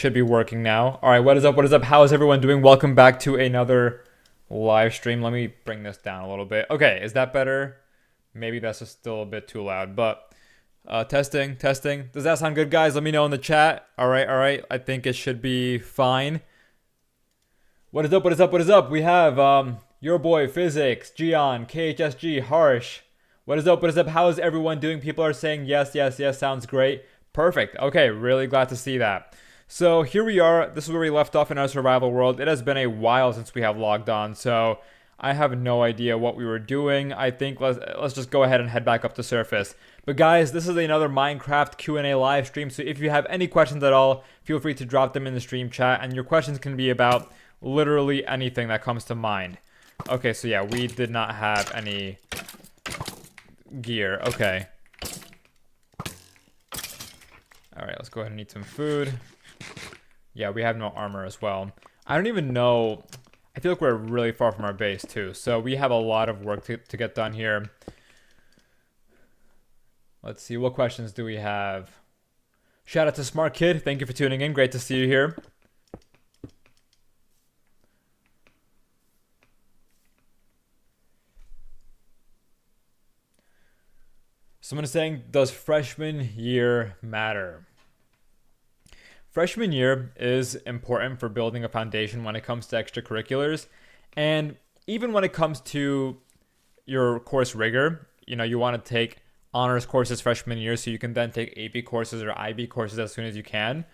Should be working now. All right, what is up? What is up? How is everyone doing? Welcome back to another live stream. Let me bring this down a little bit. Okay, is that better? Maybe that's just still a bit too loud, but testing, testing. Does that sound good, guys? Let me know in the chat. All right, all right. I think it should be fine. What is up? What is up? What is up? We have your boy Physics, Gian, KHSG, Harsh. What is up? What is up? How is everyone doing? People are saying yes, yes, yes. Sounds great. Perfect. Okay, really glad to see that. So here we are. This is where we left off in our survival world. It has been a while since we have logged on, so I have no idea what we were doing. I think let's just go ahead and head back up to surface. But guys, this is another Minecraft Q&A live stream, so if you have any questions at all, feel free to drop them in the stream chat, and your questions can be about literally anything that comes to mind. Okay, so yeah, we did not have any gear. Okay. Alright, let's go ahead and eat some food. Yeah, we have no armor as well. I don't even know. I feel like we're really far from our base too. So we have a lot of work to get done here. Let's see. What questions do we have? Shout out to Smart Kid. Thank you for tuning in. Great to see you here. Someone is saying, does freshman year matter? Freshman year is important for building a foundation when it comes to extracurriculars. And even when it comes to your course rigor, you know, you want to take honors courses freshman year so you can then take AP courses or IB courses as soon as you can.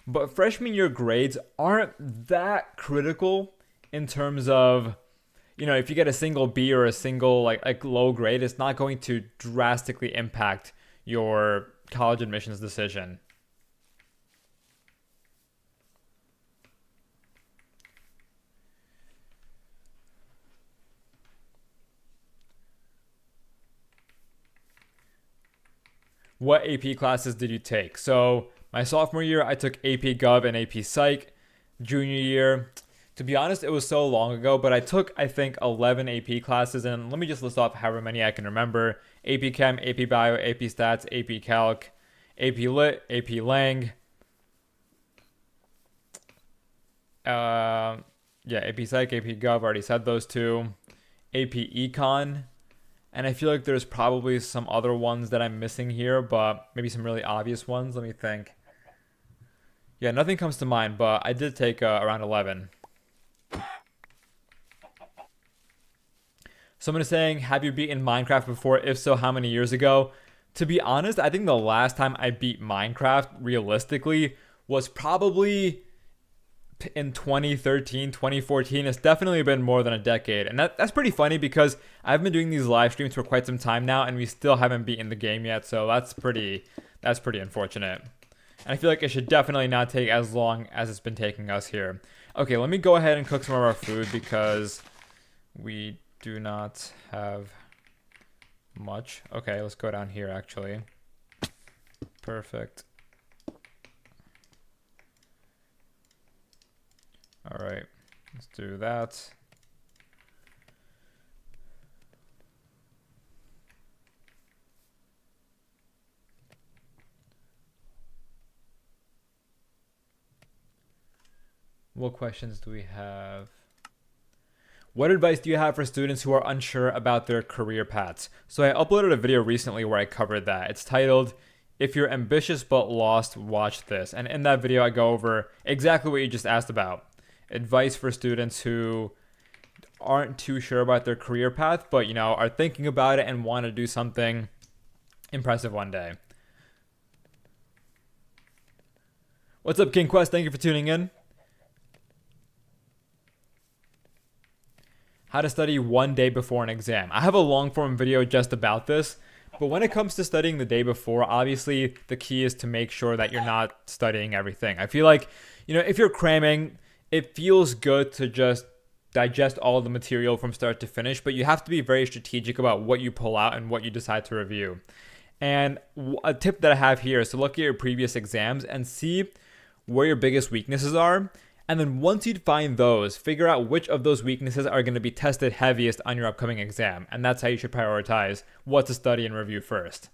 But freshman year grades aren't that critical in terms of, you know, if you get a single B or a single like low grade, it's not going to drastically impact your college admissions decision. What AP classes did you take? So my sophomore year, I took AP Gov and AP Psych. Junior year, to be honest, it was so long ago, but I took, I think, 11 AP classes, and let me just list off however many I can remember. AP Chem, AP Bio, AP Stats, AP Calc, AP Lit, AP Lang. Yeah, AP Psych, AP Gov, already said those two. AP Econ. And I feel like there's probably some other ones that I'm missing here, but maybe some really obvious ones. Let me think. Yeah, nothing comes to mind, but I did take around 11. Someone is saying, have you beaten Minecraft before? If so, how many years ago? To be honest, I think the last time I beat Minecraft, realistically, was probably in 2013, 2014. It's definitely been more than a decade. And that's pretty funny because I've been doing these live streams for quite some time now, and we still haven't beaten the game yet. So that's pretty unfortunate. And I feel like it should definitely not take as long as it's been taking us here. Okay, let me go ahead and cook some of our food because we do not have much. Okay, let's go down here actually. Perfect. All right, let's do that. What questions do we have? What advice do you have for students who are unsure about their career paths? So I uploaded a video recently where I covered that. It's titled, If You're Ambitious But Lost, Watch This. And in that video, I go over exactly what you just asked about. Advice for students who aren't too sure about their career path, but, you know, are thinking about it and want to do something impressive one day. What's up, King Quest? Thank you for tuning in. How to study one day before an exam. I have a long form video just about this, but when it comes to studying the day before, obviously the key is to make sure that you're not studying everything. I feel like, you know, if you're cramming, it feels good to just digest all the material from start to finish, but you have to be very strategic about what you pull out and what you decide to review. And a tip that I have here is to look at your previous exams and see where your biggest weaknesses are. And then once you find those, figure out which of those weaknesses are going to be tested heaviest on your upcoming exam. And that's how you should prioritize what to study and review first.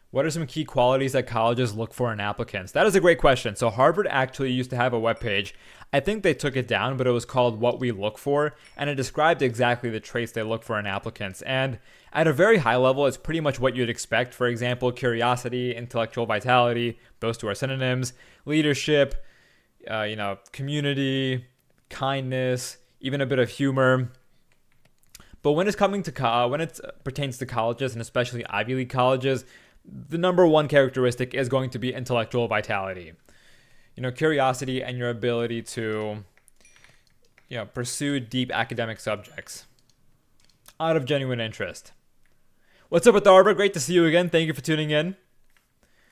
What are some key qualities that colleges look for in applicants? That is a great question. So Harvard actually used to have a webpage. I think they took it down, but it was called What We Look For, and it described exactly the traits they look for in applicants. And at a very high level, it's pretty much what you'd expect. For example, curiosity, intellectual vitality, those two are synonyms, leadership, community, kindness, even a bit of humor. But when it's coming to when it pertains to colleges, and especially Ivy League colleges, the number one characteristic is going to be intellectual vitality. Curiosity and your ability to, pursue deep academic subjects out of genuine interest. What's up with Arbor? Great to see you again. Thank you for tuning in.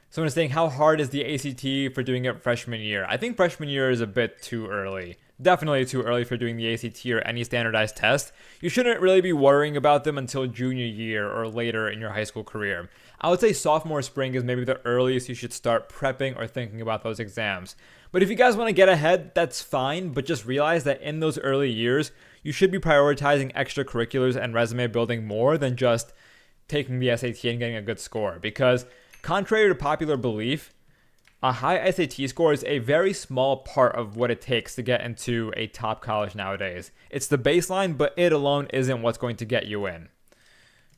Someone is saying, how hard is the ACT for doing it freshman year? I think freshman year is a bit too early. Definitely too early for doing the ACT or any standardized test. You shouldn't really be worrying about them until junior year or later in your high school career. I would say sophomore spring is maybe the earliest you should start prepping or thinking about those exams. But if you guys want to get ahead, that's fine, but just realize that in those early years, you should be prioritizing extracurriculars and resume building more than just taking the SAT and getting a good score. Because contrary to popular belief, a high SAT score is a very small part of what it takes to get into a top college nowadays. It's the baseline, but it alone isn't what's going to get you in.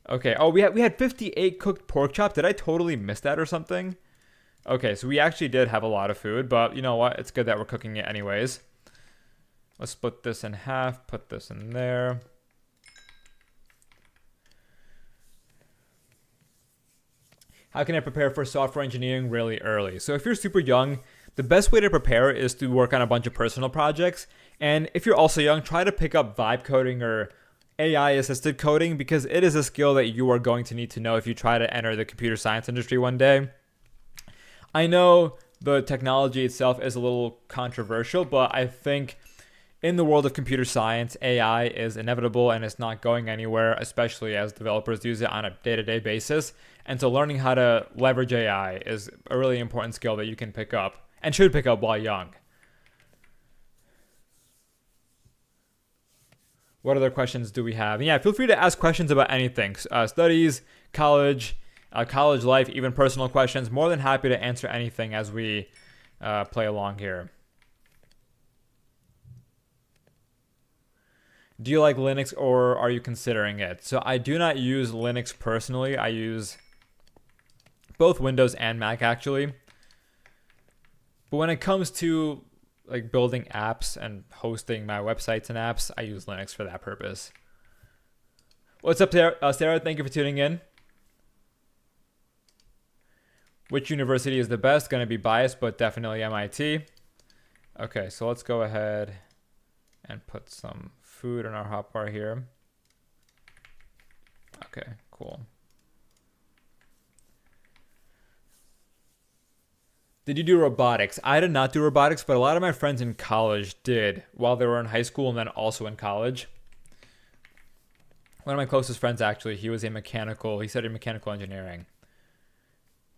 Okay, we had 58 cooked pork chops. Did I totally miss that or something? Okay, so we actually did have a lot of food, but you know what? It's good that we're cooking it anyways. Let's split this in half, put this in there. How can I prepare for software engineering really early? So if you're super young, the best way to prepare is to work on a bunch of personal projects. And if you're also young, try to pick up vibe coding or AI assisted coding, because it is a skill that you are going to need to know if you try to enter the computer science industry one day. I know the technology itself is a little controversial, but I think in the world of computer science, AI is inevitable and it's not going anywhere, especially as developers use it on a day-to-day basis. And so learning how to leverage AI is a really important skill that you can pick up and should pick up while young. What other questions do we have? Yeah, feel free to ask questions about anything. Studies, college life, even personal questions. More than happy to answer anything as we play along here. Do you like Linux or are you considering it? So I do not use Linux personally. I use both Windows and Mac actually. But when it comes to like building apps and hosting my websites and apps, I use Linux for that purpose. What's up, Sarah? Thank you for tuning in. Which university is the best? Going to be biased, but definitely MIT. Okay, so let's go ahead and put some food in our hotbar here. Okay, cool. Did you do robotics? I did not do robotics, but a lot of my friends in college did while they were in high school and then also in college. One of my closest friends, actually, he studied mechanical engineering.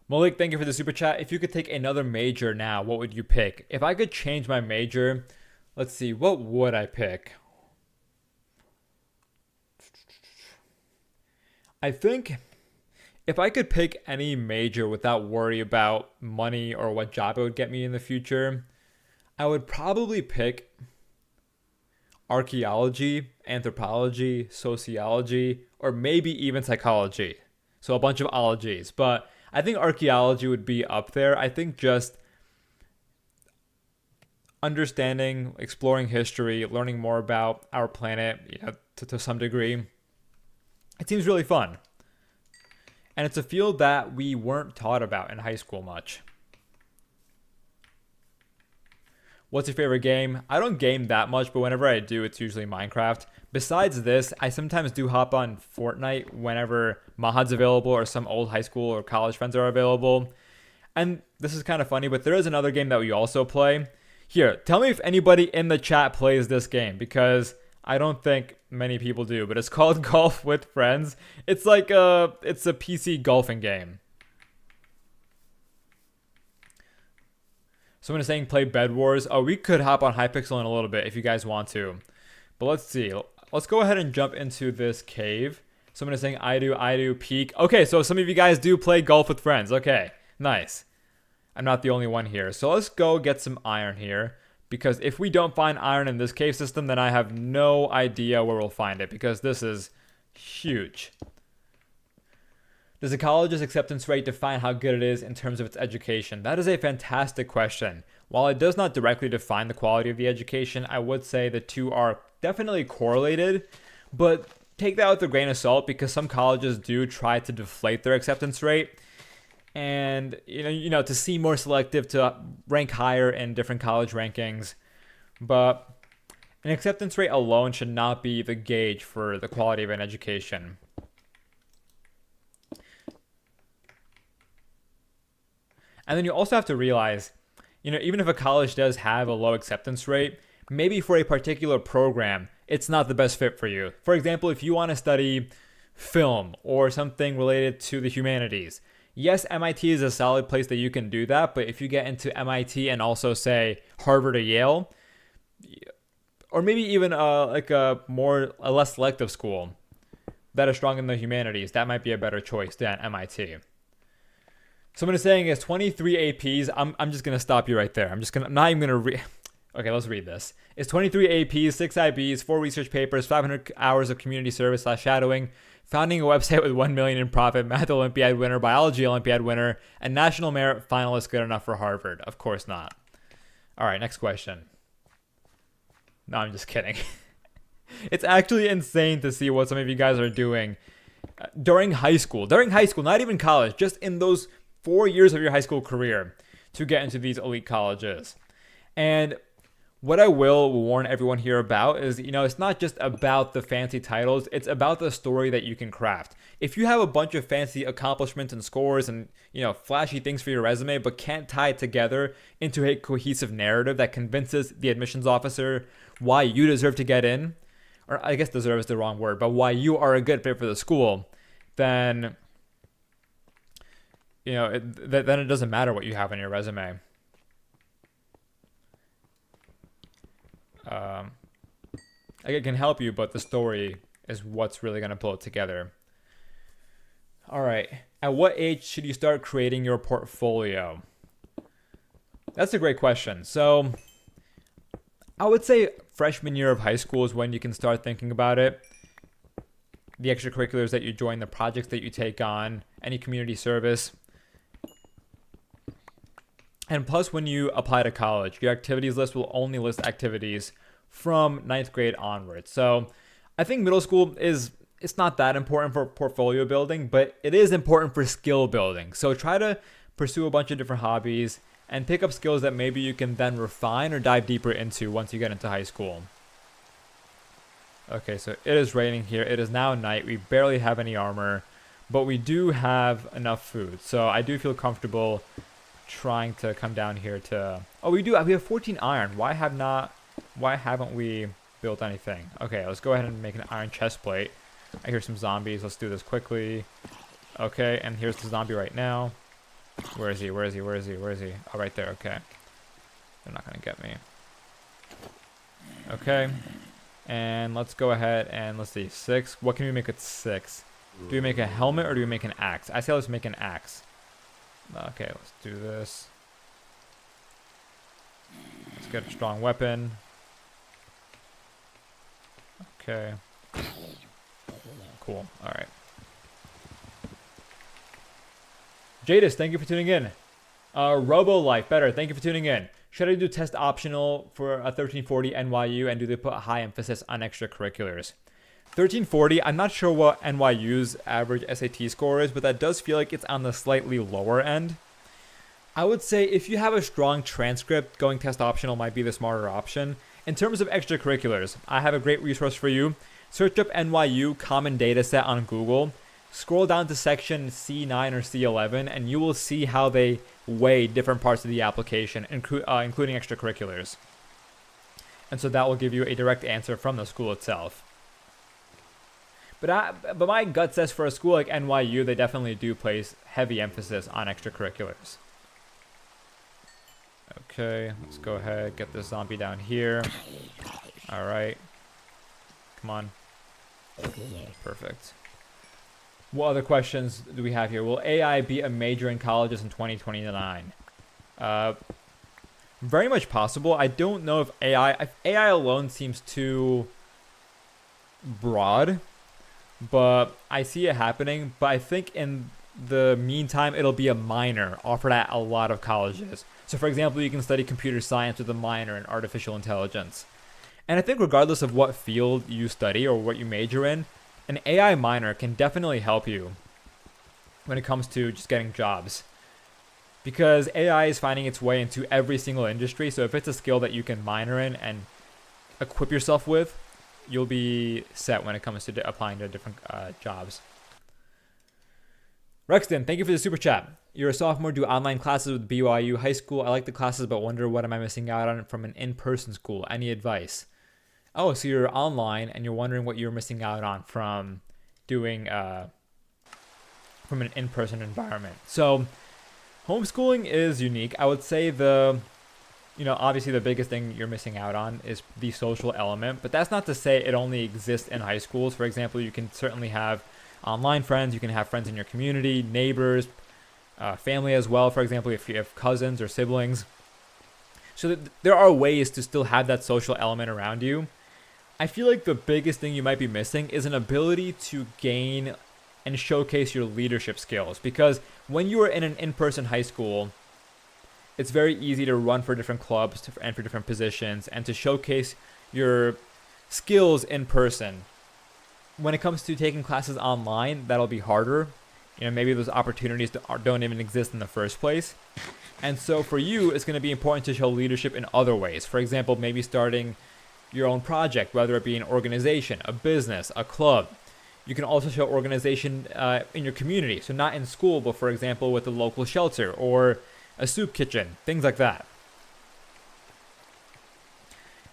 Malik, thank you for the super chat. If you could take another major now, what would you pick? If I could change my major, let's see, what would I pick? I think if I could pick any major without worry about money or what job it would get me in the future, I would probably pick archaeology, anthropology, sociology, or maybe even psychology. So a bunch of ologies. But I think archaeology would be up there. I think just understanding, exploring history, learning more about our planet, to some degree, it seems really fun. And it's a field that we weren't taught about in high school much. What's your favorite game? I don't game that much, but whenever I do, it's usually Minecraft. Besides this, I sometimes do hop on Fortnite whenever Mahad's available or some old high school or college friends are available. And this is kind of funny, but there is another game that we also play. Here, tell me if anybody in the chat plays this game, because I don't think many people do, but it's called Golf with Friends. It's like it's a PC golfing game. Someone is saying play Bed Wars. Oh, we could hop on Hypixel in a little bit if you guys want to. But let's see. Let's go ahead and jump into this cave. Someone is saying I do, peak. Okay, so some of you guys do play golf with friends. Okay, nice. I'm not the only one here. So let's go get some iron here. Because if we don't find iron in this cave system, then I have no idea where we'll find it. Because this is huge. Does a college's acceptance rate define how good it is in terms of its education? That is a fantastic question. While it does not directly define the quality of the education, I would say the two are definitely correlated. But take that with a grain of salt because some colleges do try to deflate their acceptance rate. And to seem more selective, to rank higher in different college rankings. But an acceptance rate alone should not be the gauge for the quality of an education. And then you also have to realize, even if a college does have a low acceptance rate, maybe for a particular program, it's not the best fit for you. For example, if you want to study film or something related to the humanities, yes, MIT is a solid place that you can do that, but if you get into MIT and also say Harvard or Yale, or maybe even a less selective school that is strong in the humanities, that might be a better choice than MIT. Someone is saying it's 23 APs. I'm just gonna stop you right there. I'm not even gonna read. Okay, let's read this. It's 23 APs, 6 IBs, 4 research papers, 500 hours of community service / shadowing, founding a website with 1 million in profit, math Olympiad winner, biology Olympiad winner, and national merit finalist good enough for Harvard. Of course not. All right, next question. No, I'm just kidding. It's actually insane to see what some of you guys are doing during high school. During high school, not even college, just in those 4 years of your high school career to get into these elite colleges. And what I will warn everyone here about is, it's not just about the fancy titles, it's about the story that you can craft. If you have a bunch of fancy accomplishments and scores and, flashy things for your resume, but can't tie it together into a cohesive narrative that convinces the admissions officer why you deserve to get in, or I guess deserve is the wrong word, but why you are a good fit for the school, then, then it doesn't matter what you have on your resume. It can help you, but the story is what's really going to pull it together. All right. At what age should you start creating your portfolio? That's a great question. So I would say freshman year of high school is when you can start thinking about it. The extracurriculars that you join, the projects that you take on, any community service. And plus, when you apply to college, your activities list will only list activities from 9th grade onwards. So I think middle school it's not that important for portfolio building, but it is important for skill building. So try to pursue a bunch of different hobbies and pick up skills that maybe you can then refine or dive deeper into once you get into high school. Okay, so it is raining here. It is now night. We barely have any armor, but we do have enough food. So I do feel comfortable trying to come down here to... Oh, we have 14 iron. Why haven't we built anything? Okay, let's go ahead and make an iron chest plate. I hear some zombies. Let's do this quickly. Okay, and here's the zombie right now. Where is he? Where is he? Where is he? Where is he? Oh, right there. Okay. They're not going to get me. Okay. And let's go ahead and let's see. 6. What can we make with 6? Do we make a helmet or do we make an axe? I say let's make an axe. Okay, let's do this. Let's get a strong weapon. Okay. Cool. All right. Jadis, thank you for tuning in. Robo Life Better, thank you for tuning in. Should I do test optional for a 1340 NYU, and do they put high emphasis on extracurriculars? 1340, I'm not sure what NYU's average SAT score is, but that does feel like it's on the slightly lower end. I would say if you have a strong transcript, going test optional might be the smarter option. In terms of extracurriculars, I have a great resource for you. Search up NYU Common Dataset on Google. Scroll down to section C9 or C11, and you will see how they weigh different parts of the application, including extracurriculars. And so that will give you a direct answer from the school itself. But my gut says for a school like NYU, they definitely do place heavy emphasis on extracurriculars. Okay, let's go ahead, get this zombie down here. All right. Come on. Perfect. What other questions do we have here? Will AI be a major in colleges in 2029? Very much possible. I don't know if AI alone seems too broad, but I see it happening. But I think in the meantime, it'll be a minor offered at a lot of colleges. So, for example, you can study computer science with a minor in artificial intelligence. And I think regardless of what field you study or what you major in, an AI minor can definitely help you when it comes to just getting jobs. Because AI is finding its way into every single industry. So if it's a skill that you can minor in and equip yourself with, you'll be set when it comes to applying to different jobs. Rexton, thank you for the super chat. You're a sophomore, do online classes with BYU High School. I like the classes, but wonder what am I missing out on from an in-person school? Any advice? Oh, so you're online and you're wondering what you're missing out on from doing from an in-person environment. So homeschooling is unique. I would say obviously the biggest thing you're missing out on is the social element, but that's not to say it only exists in high schools. For example, you can certainly have online friends, you can have friends in your community, neighbors, family as well, for example, if you have cousins or siblings. So there are ways to still have that social element around you. I feel like the biggest thing you might be missing is an ability to gain and showcase your leadership skills, because when you are in an in-person high school, it's very easy to run for different clubs and for different positions and to showcase your skills in person. When it comes to taking classes online, that'll be harder. Maybe those opportunities don't even exist in the first place. And so for you, it's going to be important to show leadership in other ways. For example, maybe starting your own project, whether it be an organization, a business, a club. You can also show organization in your community. So not in school, but for example, with a local shelter or a soup kitchen, things like that.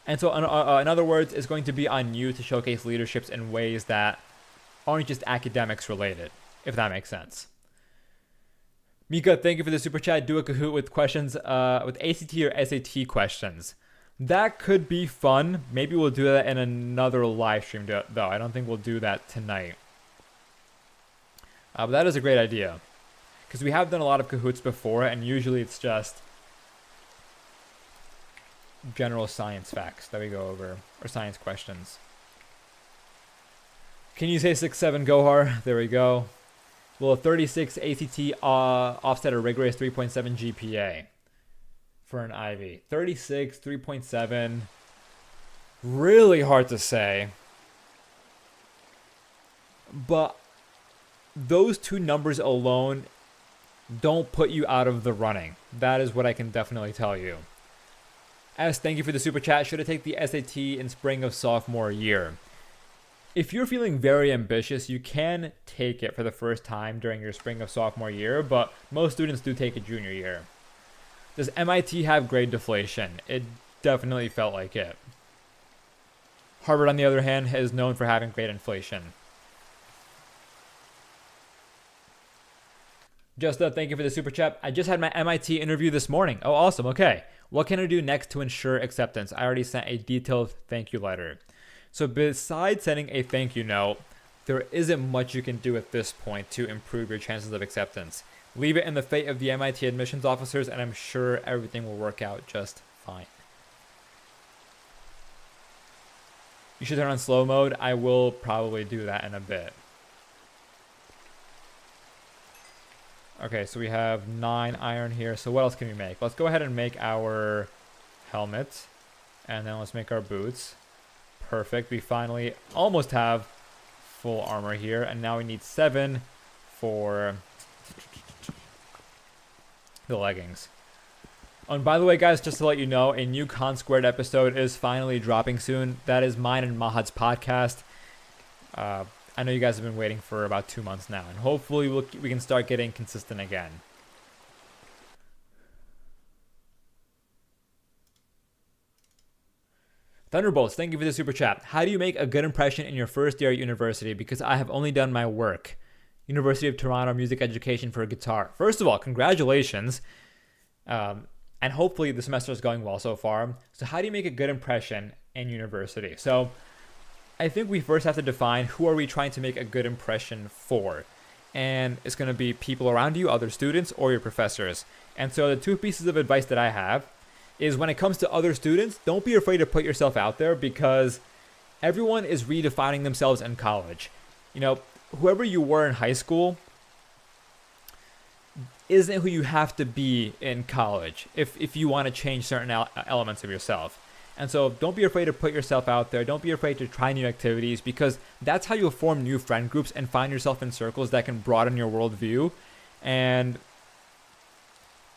And so in other words, it's going to be on you to showcase leaderships in ways that aren't just academics related, if that makes sense. Mika, thank you for the super chat. Do a Kahoot with questions, with ACT or SAT questions. That could be fun. Maybe we'll do that in another live stream, though. I don't think we'll do that tonight. But that is a great idea. Because we have done a lot of Kahoots before, and usually it's just general science facts that we go over, or science questions. Can you say 6-7 Gohar? There we go. Will a 36 ACT offset a rigorous 3.7 GPA for an Ivy? 36, 3.7. Really hard to say. But those two numbers alone don't put you out of the running. That is what I can definitely tell you. S, thank you for the super chat. Should I take the SAT in spring of sophomore year? If you're feeling very ambitious, you can take it for the first time during your spring of sophomore year, but most students do take it junior year. Does MIT have grade deflation? It definitely felt like it. Harvard, on the other hand, is known for having grade inflation. Thank you for the super chat. I just had my MIT interview this morning. Oh, awesome. Okay. What can I do next to ensure acceptance? I already sent a detailed thank you letter. So besides sending a thank you note, there isn't much you can do at this point to improve your chances of acceptance. Leave it in the fate of the MIT admissions officers, and I'm sure everything will work out just fine. You should turn on slow mode. I will probably do that in a bit. Okay, so we have 9 iron here. So what else can we make? Let's go ahead and make our helmet. And then let's make our boots. Perfect. We finally almost have full armor here. And now we need 7 for the leggings. Oh, and by the way, guys, just to let you know, a new Con Squared episode is finally dropping soon. That is mine and Mahad's podcast. I know you guys have been waiting for about 2 months now, and hopefully we can start getting consistent again. Thunderbolts, thank you for the super chat. How do you make a good impression in your first year at university? Because I have only done my work. University of Toronto Music Education for guitar. First of all, congratulations. And hopefully the semester is going well so far. So how do you make a good impression in university? So I think we first have to define who are we trying to make a good impression for. and it's going to be people around you, other students, or your professors. And so the 2 pieces of advice that I have is when it comes to other students, don't be afraid to put yourself out there, because everyone is redefining themselves in college. You know, whoever you were in high school isn't who you have to be in college if you want to change certain elements of yourself. And so don't be afraid to put yourself out there. Don't be afraid to try new activities, because that's how you'll form new friend groups and find yourself in circles that can broaden your worldview. And,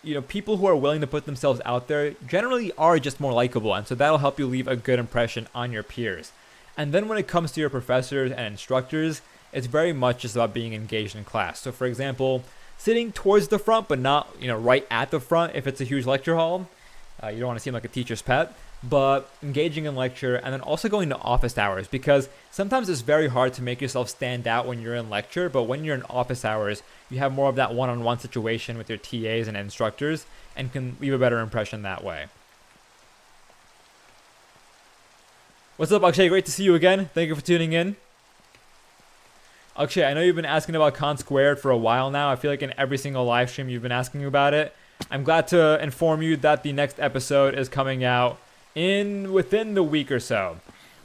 you know, people who are willing to put themselves out there generally are just more likable. And so that'll help you leave a good impression on your peers. And then when it comes to your professors and instructors, it's very much just about being engaged in class. So for example, sitting towards the front, but not, you know, right at the front if it's a huge lecture hall. You don't want to seem like a teacher's pet. But engaging in lecture, and then also going to office hours, because sometimes it's very hard to make yourself stand out when you're in lecture, but when you're in office hours, you have more of that one-on-one situation with your TAs and instructors and can leave a better impression that way. What's up, Akshay? Great to see you again. Thank you for tuning in. Akshay, I know you've been asking about Con Squared for a while now. I feel like in every single live stream you've been asking about it. I'm glad to inform you that the next episode is coming out within the week or so.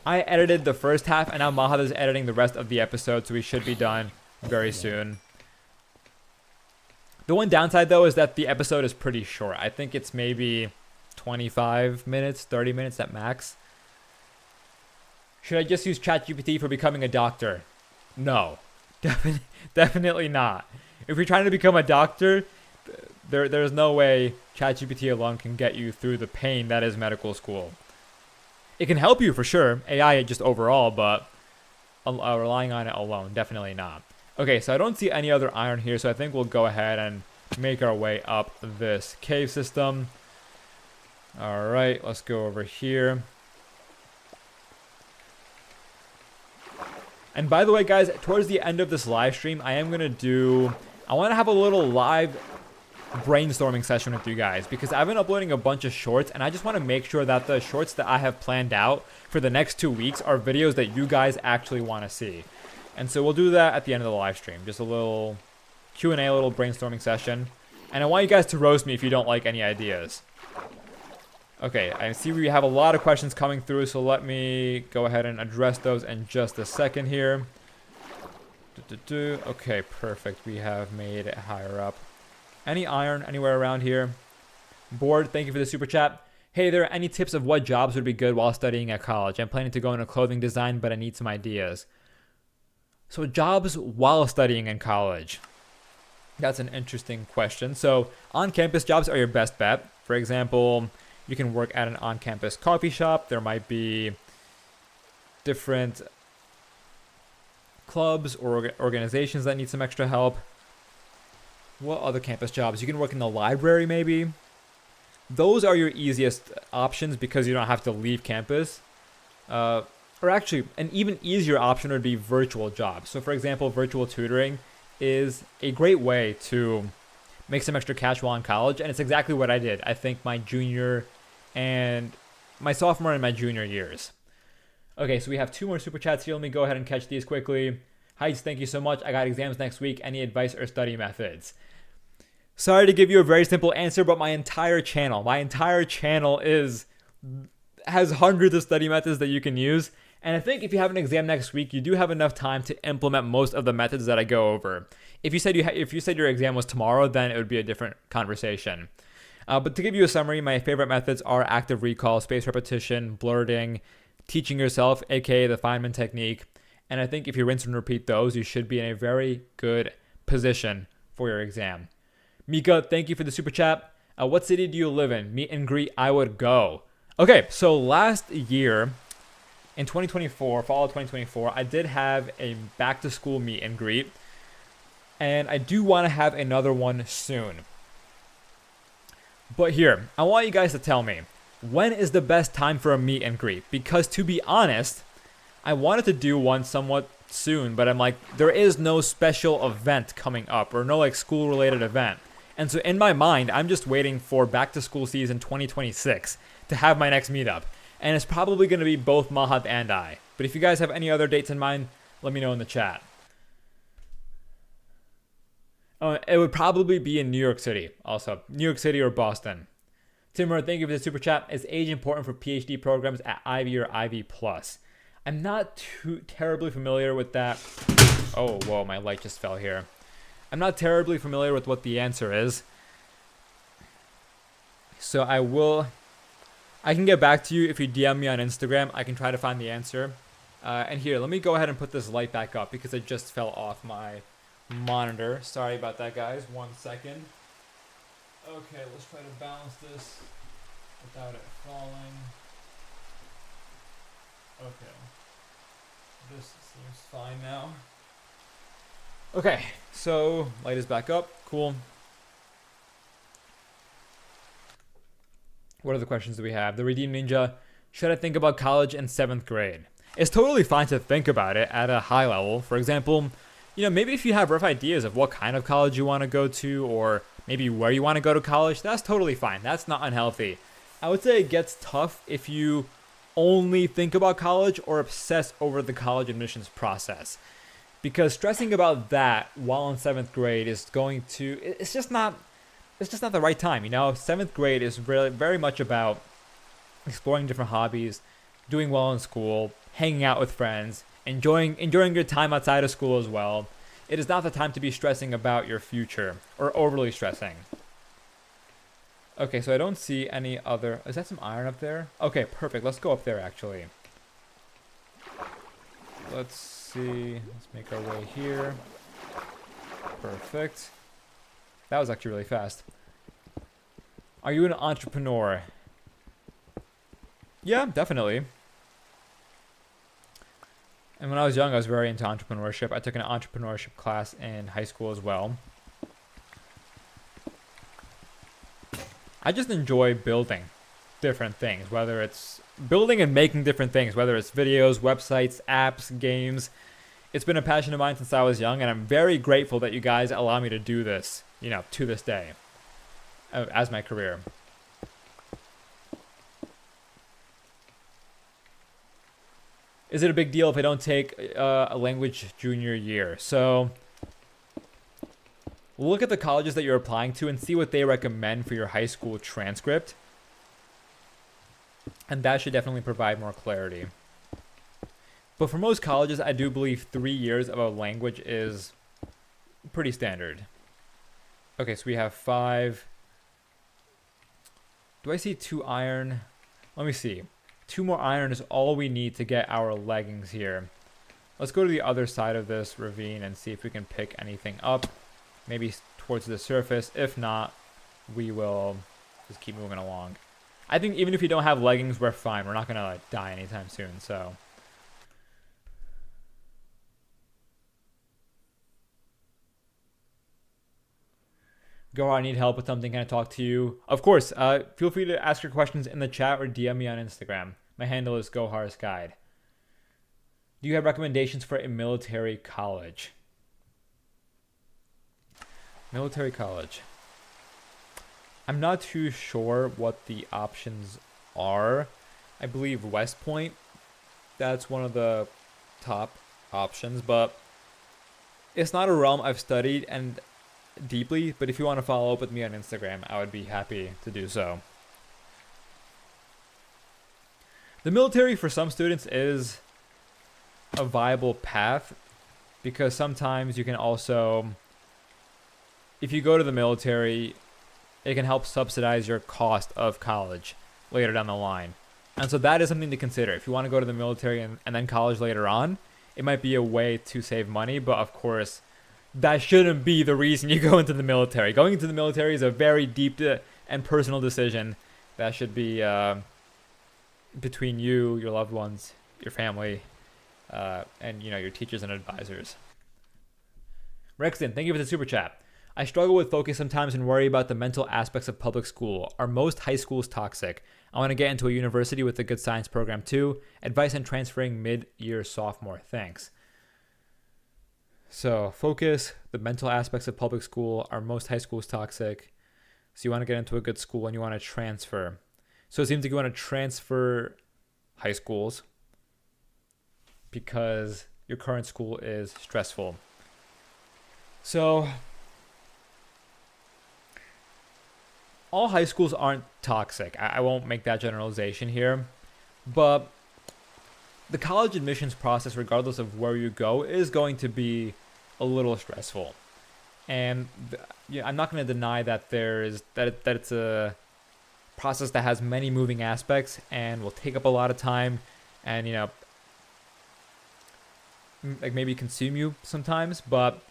I edited the first half, and now Mahad is editing the rest of the episode, so we should be done very soon. The one downside, though, is that the episode is pretty short. I think it's maybe 25 minutes, 30 minutes at max. Should I just use ChatGPT for becoming a doctor? No. Definitely not. If you're trying to become a doctor, there's no way ChatGPT alone can get you through the pain that is medical school. It can help you for sure, AI just overall, but relying on it alone, definitely not. Okay, so I don't see any other iron here, so I think we'll go ahead and make our way up this cave system. All right, let's go over here. And by the way, guys, towards the end of this live stream, I want to have a little live brainstorming session with you guys, because I've been uploading a bunch of shorts, and I just want to make sure that the shorts that I have planned out for the next 2 weeks are videos that you guys actually want to see. And so we'll do that at the end of the live stream, just a little Q&A, a little brainstorming session. And I want you guys to roast me if you don't like any ideas. Okay, I see we have a lot of questions coming through, so let me go ahead and address those in just a second here. Okay, perfect. We have made it higher up. Any iron anywhere around here? Board, thank you for the super chat. Hey there, any tips of what jobs would be good while studying at college? I'm planning to go into clothing design, but I need some ideas. So jobs while studying in college. That's an interesting question. So on-campus jobs are your best bet. For example, you can work at an on-campus coffee shop. There might be different clubs or organizations that need some extra help. What other campus jobs? You can work in the library maybe. Those are your easiest options because you don't have to leave campus. Or actually, an even easier option would be virtual jobs. So for example, virtual tutoring is a great way to make some extra cash while in college. And it's exactly what I did, I think, my sophomore and my junior years. Okay, so we have 2 more super chats here. Let me go ahead and catch these quickly. Heights, thank you so much. I got exams next week. Any advice or study methods? Sorry to give you a very simple answer, but my entire channel has hundreds of study methods that you can use. And I think if you have an exam next week, you do have enough time to implement most of the methods that I go over. If you said your exam was tomorrow, then it would be a different conversation. But to give you a summary, my favorite methods are active recall, spaced repetition, blurting, teaching yourself, aka the Feynman technique. And I think if you rinse and repeat those, you should be in a very good position for your exam. Mika, thank you for the super chat. What city do you live in? Meet and greet, I would go. Okay, so last year, in 2024, fall of 2024, I did have a back to school meet and greet. And I do want to have another one soon. But here, I want you guys to tell me, when is the best time for a meet and greet? Because to be honest, I wanted to do one somewhat soon, but I'm like, there is no special event coming up or no like school related event. And so in my mind, I'm just waiting for back to school season 2026 to have my next meetup. And it's probably going to be both Mahat and I. But if you guys have any other dates in mind, let me know in the chat. Oh, it would probably be in New York City. Also, New York City or Boston. Timur, thank you for the super chat. Is age important for PhD programs at Ivy or Ivy Plus? I'm not too terribly familiar with that. Oh, whoa, my light just fell here. I'm not terribly familiar with what the answer is. So I can get back to you if you DM me on Instagram. I can try to find the answer. And here, let me go ahead and put this light back up because it just fell off my monitor. Sorry about that, guys. 1 second. Okay, let's try to balance this without it falling. Okay. This seems fine now. Okay, so light is back up. Cool. What other questions do we have? The Redeemed Ninja. Should I think about college in 7th grade? It's totally fine to think about it at a high level. For example, maybe if you have rough ideas of what kind of college you want to go to or maybe where you want to go to college, that's totally fine. That's not unhealthy. I would say it gets tough if you only think about college or obsess over the college admissions process. Because stressing about that while in 7th grade is it's just not the right time. 7th grade is really very much about exploring different hobbies, doing well in school, hanging out with friends, enjoying your time outside of school as well. It is not the time to be stressing about your future or overly stressing. Okay, so I don't see any other. Is that some iron up there? Okay, perfect. Let's go up there actually. Let's see. Let's make our way here. Perfect. That was actually really fast. Are you an entrepreneur? Yeah, definitely. And when I was young, I was very into entrepreneurship. I took an entrepreneurship class in high school as well. I just enjoy building different things, whether it's building and making different things, whether it's videos, websites, apps, games. It's been a passion of mine since I was young, and I'm very grateful that you guys allow me to do this, to this day, as my career. Is it a big deal if I don't take a language junior year? So look at the colleges that you're applying to and see what they recommend for your high school transcript. And that should definitely provide more clarity. But for most colleges, I do believe 3 years of a language is pretty standard. Okay, so we have 5. Do I see 2 iron? Let me see. 2 more iron is all we need to get our leggings here. Let's go to the other side of this ravine and see if we can pick anything up. Maybe towards the surface. If not, we will just keep moving along. I think even if you don't have leggings, we're fine. We're not going to die anytime soon, so. Go, I need help with something. Can I talk to you? Of course. Feel free to ask your questions in the chat or DM me on Instagram. My handle is Gohar's Guide. Do you have recommendations for a military college? Military college. I'm not too sure what the options are. I believe West Point. That's one of the top options, but it's not a realm I've studied and deeply, but if you want to follow up with me on Instagram, I would be happy to do so. The military for some students is a viable path because sometimes you can also, if you go to the military, it can help subsidize your cost of college later down the line. And so that is something to consider. If you want to go to the military and then college later on, it might be a way to save money, but of course, that shouldn't be the reason you go into the military. Going into the military is a very deep and personal decision that should be between you, your loved ones, your family, and your teachers and advisors. Rexton, thank you for the super chat. I struggle with focus sometimes and worry about the mental aspects of public school. Are most high schools toxic? I want to get into a university with a good science program too. Advice on transferring mid-year sophomore. Thanks. So focus, the mental aspects of public school. Are most high schools toxic? So you want to get into a good school and you want to transfer. So it seems like you want to transfer high schools because your current school is stressful. So all high schools aren't toxic. I won't make that generalization here, but the college admissions process, regardless of where you go, is going to be a little stressful. And yeah, I'm not going to deny that that it's a process that has many moving aspects and will take up a lot of time, and like maybe consume you sometimes. But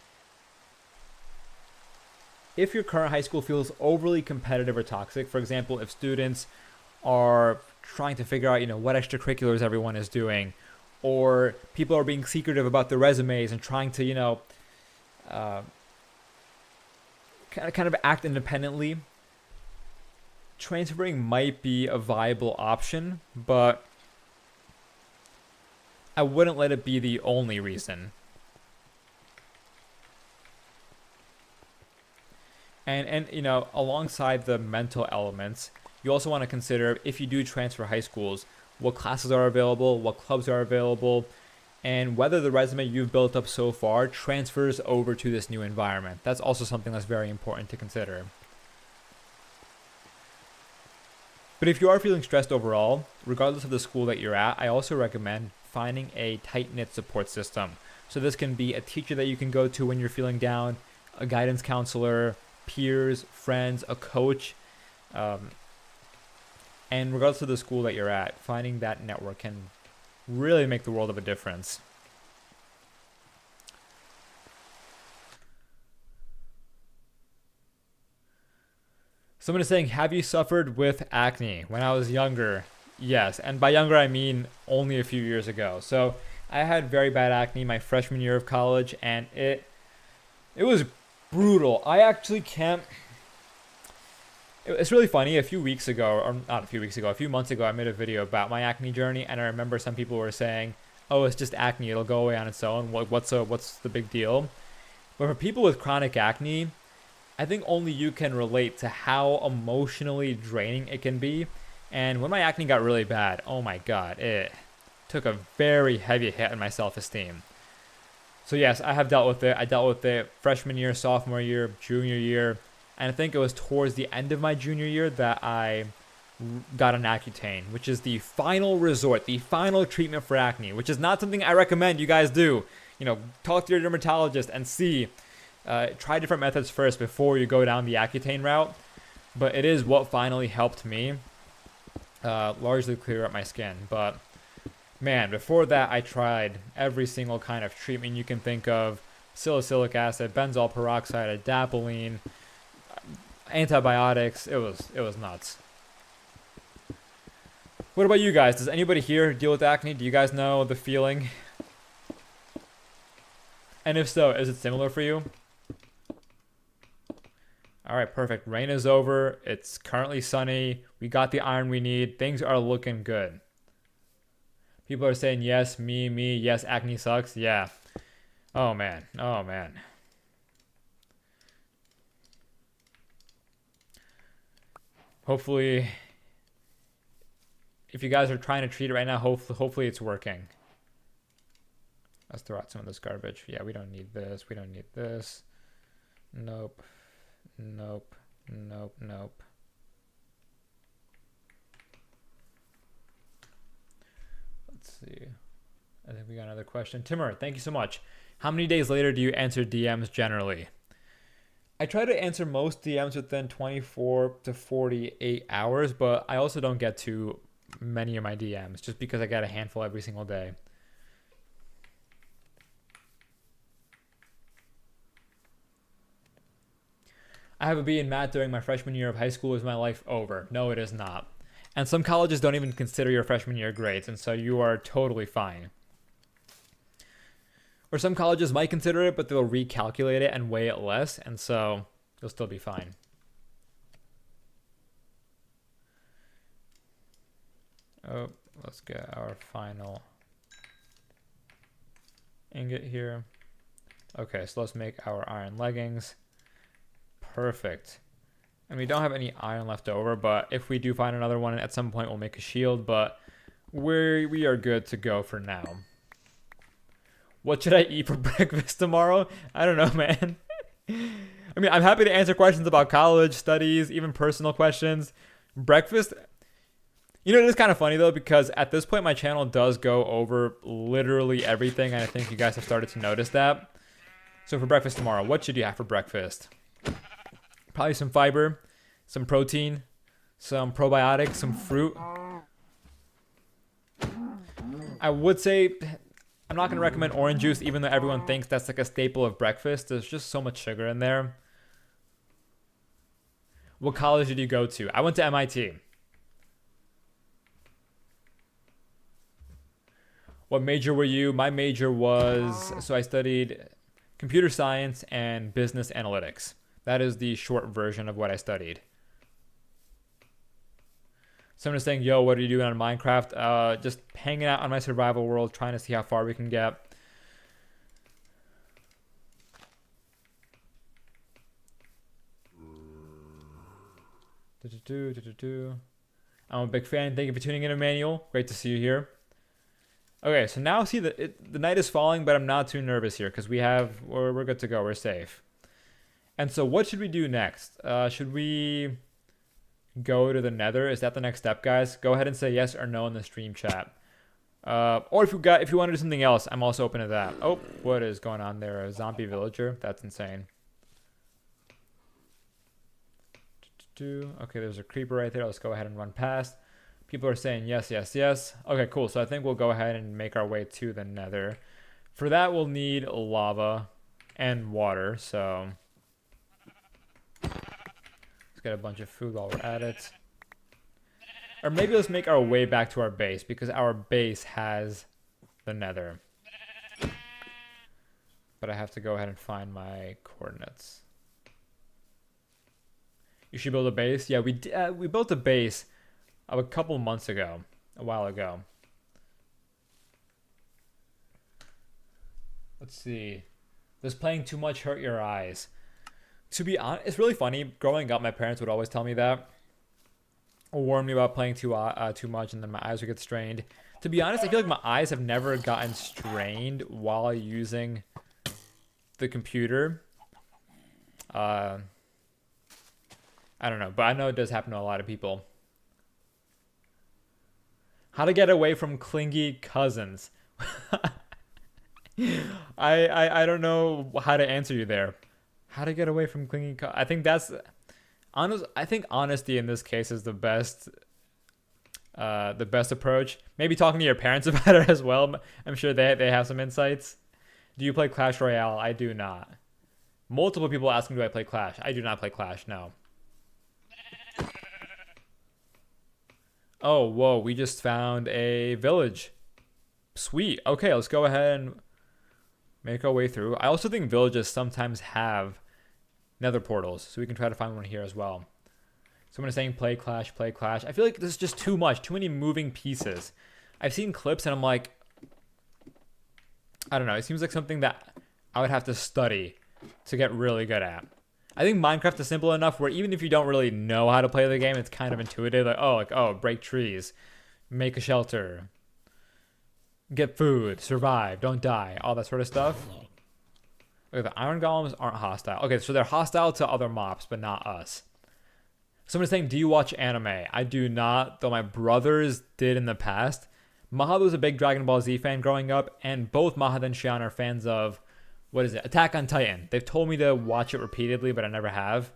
if your current high school feels overly competitive or toxic, for example, if students are trying to figure out, what extracurriculars everyone is doing, or people are being secretive about their resumes and trying to, kind of act independently, transferring might be a viable option, but I wouldn't let it be the only reason. And alongside the mental elements, you also want to consider, if you do transfer high schools, what classes are available, what clubs are available, and whether the resume you've built up so far transfers over to this new environment. That's also something that's very important to consider. But if you are feeling stressed overall, regardless of the school that you're at, I also recommend finding a tight-knit support system. So this can be a teacher that you can go to when you're feeling down, a guidance counselor, peers, friends, a coach, and regardless of the school that you're at, finding that network can really make the world of a difference. Someone is saying, have you suffered with acne? When I was younger, yes. And by younger, I mean only a few years ago. So I had very bad acne my freshman year of college, and it was brutal. I actually can't. It's really funny. A few months ago, I made a video about my acne journey, and I remember some people were saying, "Oh, it's just acne; it'll go away on its own. What's the big deal?" But for people with chronic acne, I think only you can relate to how emotionally draining it can be. And when my acne got really bad, oh my god, it took a very heavy hit on my self-esteem. So yes, I have dealt with it. I dealt with it freshman year, sophomore year, junior year, and I think it was towards the end of my junior year that I got an Accutane, which is the final resort, the final treatment for acne, which is not something I recommend you guys do. Talk to your dermatologist and see. Try different methods first before you go down the Accutane route. But it is what finally helped me largely clear up my skin. But man, before that, I tried every single kind of treatment you can think of: salicylic acid, benzoyl peroxide, adapalene, antibiotics. It was nuts. What about you guys? Does anybody here deal with acne? Do you guys know the feeling? And if so, is it similar for you? All right, perfect. Rain is over. It's currently sunny. We got the iron we need. Things are looking good. People are saying, yes, me, yes, acne sucks. Yeah. Oh, man. Hopefully, if you guys are trying to treat it right now, hopefully it's working. Let's throw out some of this garbage. Yeah, we don't need this. We don't need this. Nope. Let's see. I think we got another question. Timur, thank you so much. How many days later do you answer DMs generally? I try to answer most DMs within 24 to 48 hours, but I also don't get to many of my DMs just because I get a handful every single day. I have a B in math during my freshman year of high school. Is my life over? No, it is not. And some colleges don't even consider your freshman year grades, and so you are totally fine. Or some colleges might consider it, but they'll recalculate it and weigh it less, and so you'll still be fine. Oh, let's get our final ingot here. Okay, so let's make our iron leggings. Perfect. And we don't have any iron left over, but if we do find another one at some point, we'll make a shield, but we are good to go for now. What should I eat for breakfast tomorrow? I don't know, man. I mean, I'm happy to answer questions about college, studies, even personal questions. Breakfast, you know, it is kind of funny though, because at this point my channel does go over literally everything, and I think you guys have started to notice that. So for breakfast tomorrow, what should you have for breakfast? Probably some fiber, some protein, some probiotics, some fruit. I would say I'm not going to recommend orange juice, even though everyone thinks that's like a staple of breakfast. There's just so much sugar in there. What college did you go to? I went to MIT. What major were you? My major was, so I studied computer science and business analytics. That is the short version of what I studied. Someone is saying, yo, what are you doing on Minecraft? Just hanging out on my survival world, trying to see how far we can get. I'm a big fan. Thank you for tuning in, Emmanuel. Great to see you here. Okay, so now see the night is falling, but I'm not too nervous here because we're good to go. We're safe. And so what should we do next? Should we go to the Nether? Is that the next step, guys? Go ahead and say yes or no in the stream chat. Or if you want to do something else, I'm also open to that. Oh, what is going on there? A zombie villager? That's insane. Okay, there's a creeper right there. Let's go ahead and run past. People are saying yes, yes, yes. Okay, cool. So I think we'll go ahead and make our way to the Nether. For that, we'll need lava and water. So let's get a bunch of food while we're at it. Or maybe let's make our way back to our base, because our base has the Nether. But I have to go ahead and find my coordinates. You should build a base. Yeah, we built a base a couple months ago, a while ago. Let's see. Does playing too much hurt your eyes? To be honest, it's really funny. Growing up, my parents would always tell me that, or warn me about playing too much, and then my eyes would get strained. To be honest, I feel like my eyes have never gotten strained while using the computer. I don't know, but I know it does happen to a lot of people. How to get away from clingy cousins? I don't know how to answer you there. How to get away from clingy cousins? I think that's honest. I think honesty in this case is the best approach. Maybe talking to your parents about it as well. I'm sure they have some insights. Do you play Clash Royale? I do not. Multiple people ask me, do I play Clash? I do not play Clash, no. Oh, whoa, we just found a village. Sweet. Okay, let's go ahead and make our way through. I also think villages sometimes have nether portals, so we can try to find one here as well. Someone is saying play Clash, play Clash. I feel like this is just too much, too many moving pieces. I've seen clips and I'm like, I don't know, it seems like something that I would have to study to get really good at. I think Minecraft is simple enough where even if you don't really know how to play the game, it's kind of intuitive. Like, oh, break trees, make a shelter, get food, survive, don't die, all that sort of stuff. Look, the iron golems aren't hostile. Okay, so they're hostile to other mobs, but not us. Someone's saying, do you watch anime? I do not, though my brothers did in the past. Mahad was a big Dragon Ball Z fan growing up, and both Mahad and Xian are fans of, what is it? Attack on Titan. They've told me to watch it repeatedly, but I never have.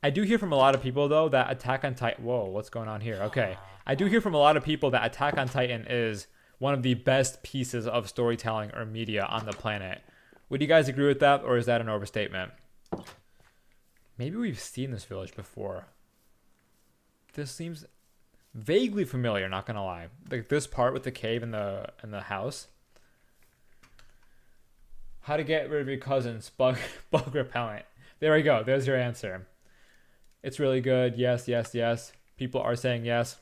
I do hear from a lot of people, though, that Attack on Titan... Whoa, what's going on here? Okay. I do hear from a lot of people that Attack on Titan is one of the best pieces of storytelling or media on the planet. Would you guys agree with that, or is that an overstatement? Maybe we've seen this village before. This seems vaguely familiar, not gonna lie. Like this part with the cave and the house. How to get rid of your cousins, bug repellent. There we go. There's your answer. It's really good. Yes, yes, yes. People are saying yes.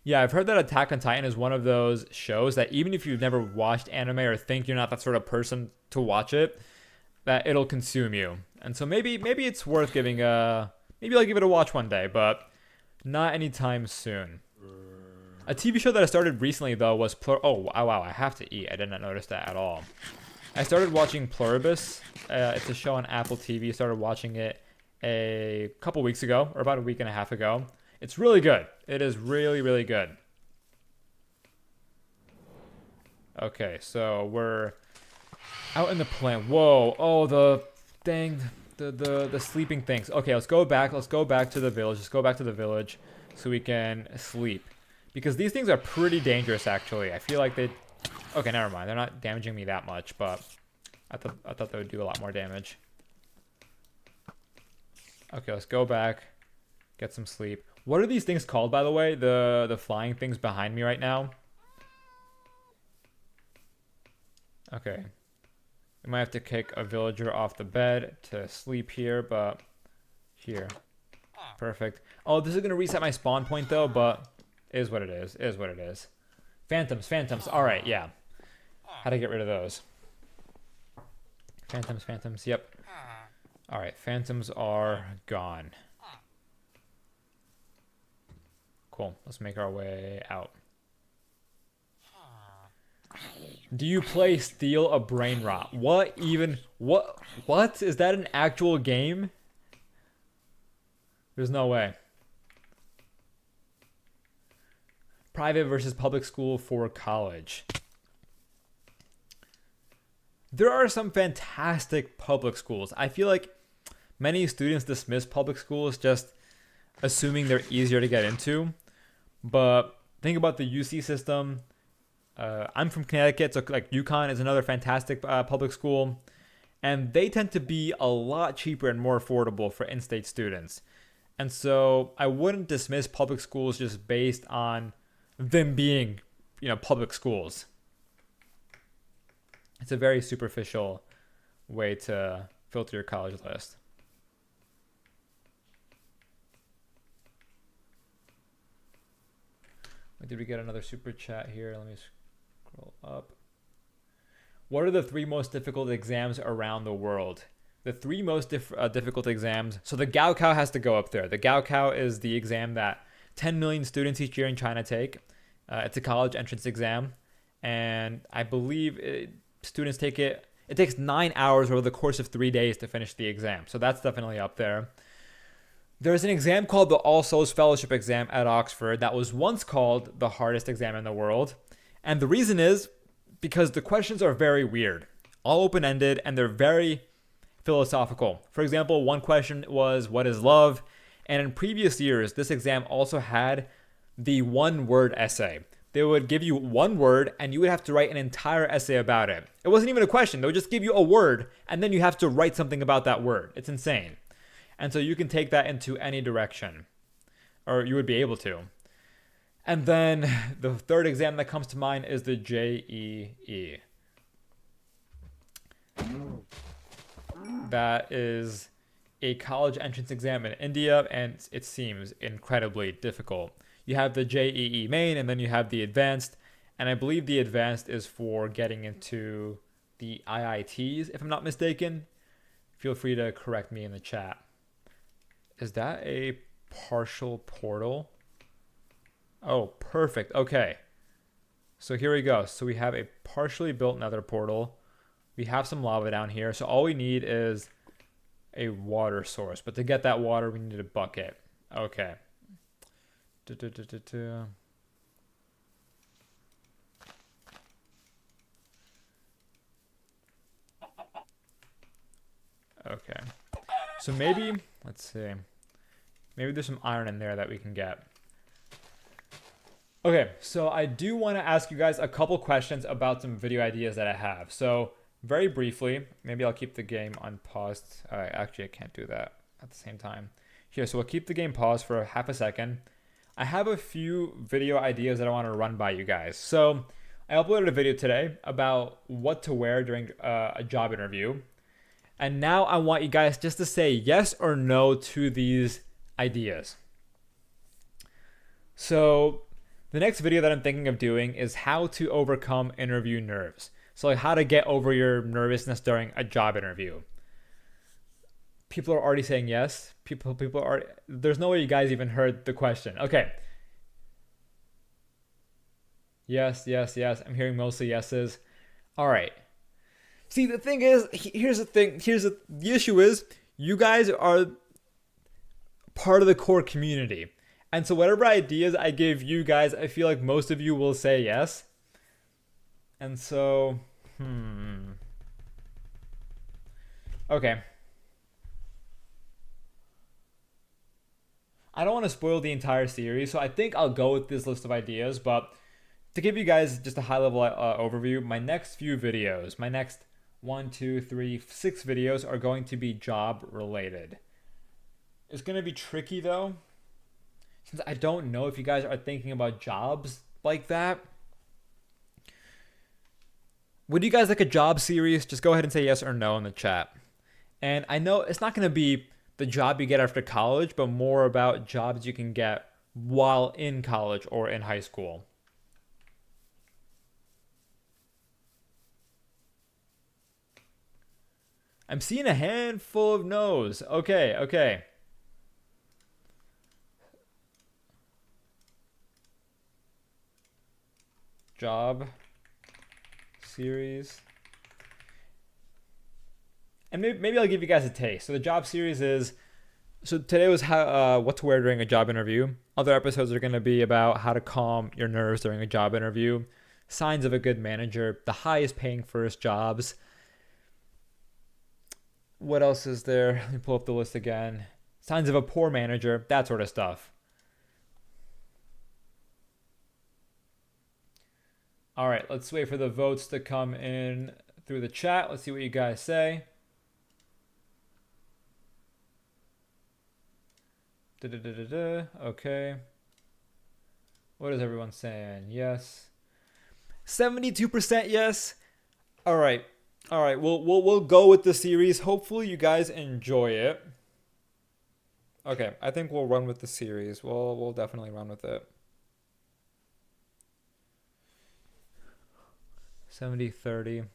Yeah, I've heard that Attack on Titan is one of those shows that even if you've never watched anime or think you're not that sort of person to watch it, that it'll consume you. And so maybe it's worth giving maybe I'll give it a watch one day, but not anytime soon. A TV show that I started recently though was oh wow, I have to eat. I did not notice that at all. I started watching Pluribus. It's a show on Apple TV. Started watching it a couple weeks ago, or about a week and a half ago. It's really good. It is really, really good. Okay, so we're out in the plant. Whoa! Oh, the thing, the sleeping things. Okay, let's go back. Let's go back to the village. Let's go back to the village so we can sleep, because these things are pretty dangerous. Actually, I feel like they. Okay, never mind. They're not damaging me that much, but I thought they would do a lot more damage. Okay, let's go back, get some sleep. What are these things called, by the way? The flying things behind me right now. Okay. We might have to kick a villager off the bed to sleep here, but here. Perfect. Oh, this is going to reset my spawn point, though, but it is what it is. It is what it is. Phantoms, phantoms. All right, yeah. How to get rid of those. Phantoms, phantoms. Yep. All right, phantoms are gone. Cool. Let's make our way out. Do you play Steal a Brain Rot? What even? What? Is that an actual game? There's no way. Private versus public school for college. There are some fantastic public schools. I feel like many students dismiss public schools just assuming they're easier to get into. But think about the UC system. I'm from Connecticut, so like UConn is another fantastic public school. And they tend to be a lot cheaper and more affordable for in-state students. And so I wouldn't dismiss public schools just based on them being, public schools. It's a very superficial way to filter your college list. Did we get another super chat here? Let me scroll up. What are the 3 most difficult exams around the world? The 3 most difficult exams. So the Gaokao has to go up there. The Gaokao is the exam that 10 million students each year in China take. It's a college entrance exam. And I believe students take it. It takes 9 hours over the course of 3 days to finish the exam. So that's definitely up there. There's an exam called the All Souls Fellowship exam at Oxford that was once called the hardest exam in the world. And the reason is because the questions are very weird, all open-ended, and they're very philosophical. For example, one question was, what is love? And in previous years, this exam also had the one-word essay. They would give you one word, and you would have to write an entire essay about it. It wasn't even a question. They would just give you a word, and then you have to write something about that word. It's insane. And so you can take that into any direction, or you would be able to. And then the third exam that comes to mind is the JEE. That is a college entrance exam in India, and it seems incredibly difficult. You have the JEE main, and then you have the advanced, and I believe the advanced is for getting into the IITs, if I'm not mistaken. Feel free to correct me in the chat. Is that a partial portal? Oh, perfect. Okay. So here we go. So we have a partially built nether portal. We have some lava down here. So all we need is a water source. But to get that water, we need a bucket. Okay. Okay. So maybe, let's see. Maybe there's some iron in there that we can get. Okay, so I do want to ask you guys a couple questions about some video ideas that I have. So very briefly, maybe I'll keep the game unpaused. Actually, I can't do that at the same time. Here, so we'll keep the game paused for half a second. I have a few video ideas that I want to run by you guys. So I uploaded a video today about what to wear during a job interview. And now I want you guys just to say yes or no to these ideas. So the next video that I'm thinking of doing is how to overcome interview nerves. So like how to get over your nervousness during a job interview. People are already saying yes. People are. There's no way you guys even heard the question. Okay. Yes. I'm hearing mostly yeses. All right. See, the thing is, here's the thing. The issue is, you guys are part of the core community. And so whatever ideas I give you guys, I feel like most of you will say yes. And so, okay. I don't want to spoil the entire series, so I think I'll go with this list of ideas. But to give you guys just a high level overview, my next few videos, my next 1, 2, 3, 6 videos are going to be job related. It's going to be tricky though, since I don't know if you guys are thinking about jobs like that. Would you guys like a job series? Just go ahead and say yes or no in the chat. And I know it's not going to be the job you get after college, but more about jobs you can get while in college or in high school. I'm seeing a handful of no's. Okay. Job series. And maybe I'll give you guys a taste. So the job series is, so today was how what to wear during a job interview. Other episodes are going to be about how to calm your nerves during a job interview, signs of a good manager, the highest paying first jobs. What else is there? Let me pull up the list again. Signs of a poor manager, that sort of stuff. All right, let's wait for the votes to come in through the chat. Let's see what you guys say. Okay. What is everyone saying? Yes. 72% yes. All right. We'll go with the series. Hopefully you guys enjoy it. Okay, I think we'll run with the series. We'll definitely run with it. 70-30.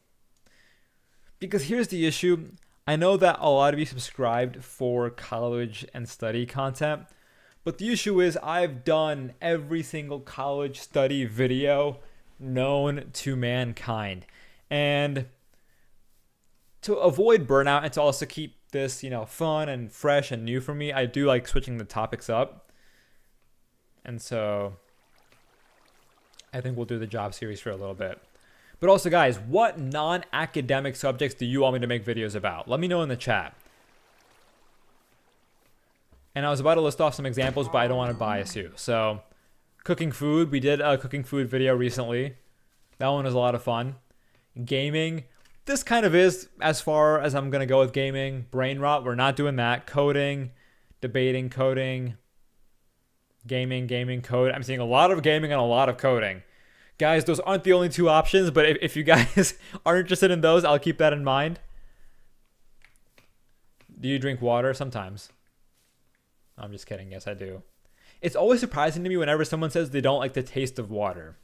Because here's the issue. I know that a lot of you subscribed for college and study content, but the issue is I've done every single college study video known to mankind. And to avoid burnout and to also keep this, fun and fresh and new for me, I do like switching the topics up. And so I think we'll do the job series for a little bit. But also, guys, what non-academic subjects do you want me to make videos about? Let me know in the chat. And I was about to list off some examples, but I don't want to bias you. So, cooking food. We did a cooking food video recently. That one was a lot of fun. Gaming. This kind of is as far as I'm going to go with gaming. Brain rot. We're not doing that. Coding. Debating. Coding. Gaming. Code. I'm seeing a lot of gaming and a lot of coding. Guys, those aren't the only two options, but if you guys are interested in those, I'll keep that in mind. Do you drink water? Sometimes. I'm just kidding. Yes, I do. It's always surprising to me whenever someone says they don't like the taste of water.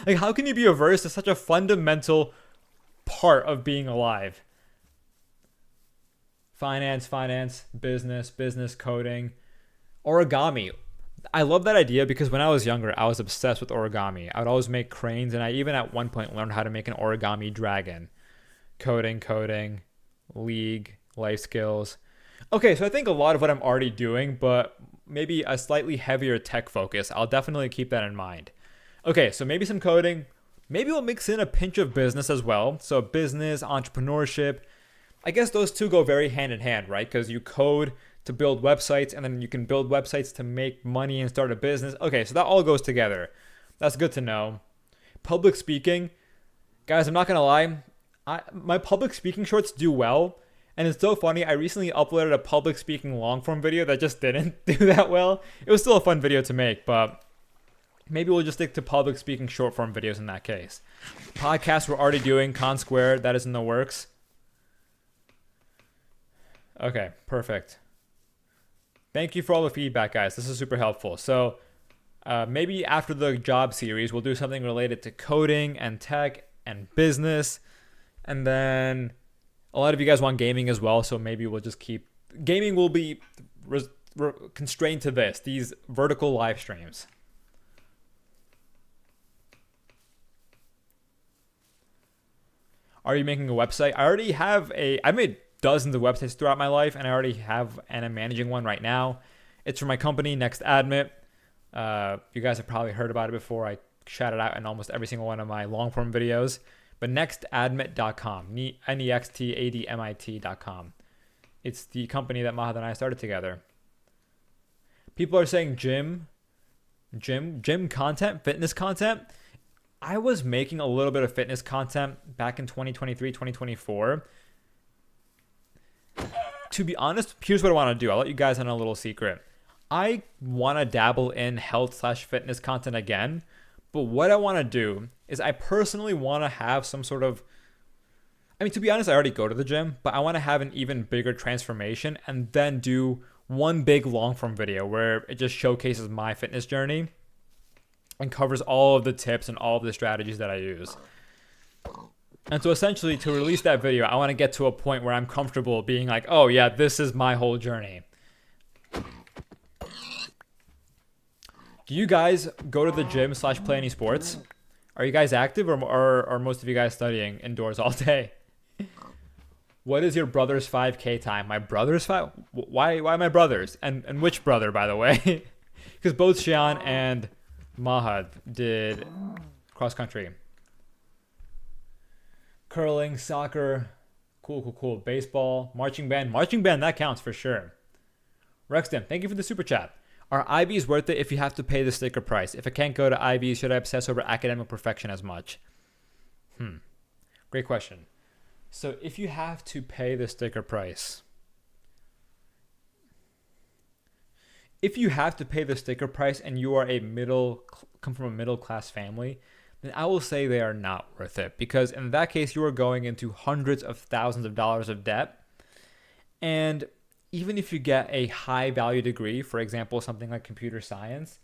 Like, how can you be averse to such a fundamental part of being alive? Finance, business, coding, origami. I love that idea because when I was younger, I was obsessed with origami. I would always make cranes, and I even at one point learned how to make an origami dragon. Coding, league, life skills. Okay, so I think a lot of what I'm already doing, but maybe a slightly heavier tech focus. I'll definitely keep that in mind. Okay, so maybe some coding. Maybe we'll mix in a pinch of business as well. So business, entrepreneurship. I guess those two go very hand in hand, right? Because you code to build websites, and then you can build websites to make money and start a business. Okay, so that all goes together. That's good to know. Public speaking. Guys, I'm not going to lie. My public speaking shorts do well. And it's so funny. I recently uploaded a public speaking long form video that just didn't do that well. It was still a fun video to make, but maybe we'll just stick to public speaking short form videos in that case. Podcasts we're already doing. Con Square, that is in the works. Okay, perfect. Thank you for all the feedback, guys. This is super helpful. So maybe after the job series, we'll do something related to coding and tech and business. And then a lot of you guys want gaming as well. So maybe we'll just keep... Gaming will be constrained to these vertical live streams. Are you making a website? I made dozens of websites throughout my life, and I already have, and I'm managing one right now. It's for my company, Next Admit. You guys have probably heard about it before. I shout it out in almost every single one of my long form videos. But nextadmit.com, nextadmit.com. It's the company that Mahad and I started together. People are saying gym content, fitness content. I was making a little bit of fitness content back in 2023, 2024. To be honest, here's what I want to do. I'll let you guys in on a little secret. I want to dabble in health/fitness content again. But what I want to do is I personally want to have some sort of, to be honest, I already go to the gym, but I want to have an even bigger transformation and then do one big long form video where it just showcases my fitness journey and covers all of the tips and all of the strategies that I use. And so essentially to release that video, I want to get to a point where I'm comfortable being like, oh yeah, this is my whole journey. Do you guys go to the gym / play any sports? Are you guys active or are most of you guys studying indoors all day? What is your brother's 5K time? My brother's 5? Why my brothers? And which brother, by the way? Because both Xian and Mahad did cross country. Curling, soccer, cool. Baseball, marching band, that counts for sure. Rexton, thank you for the super chat. Are IVs worth it if you have to pay the sticker price? If I can't go to IVs, should I obsess over academic perfection as much? Great question. So if you have to pay the sticker price, and you are come from a middle class family, then I will say they are not worth it, because in that case you are going into hundreds of thousands of dollars of debt. And even if you get a high value degree, for example, something like computer science,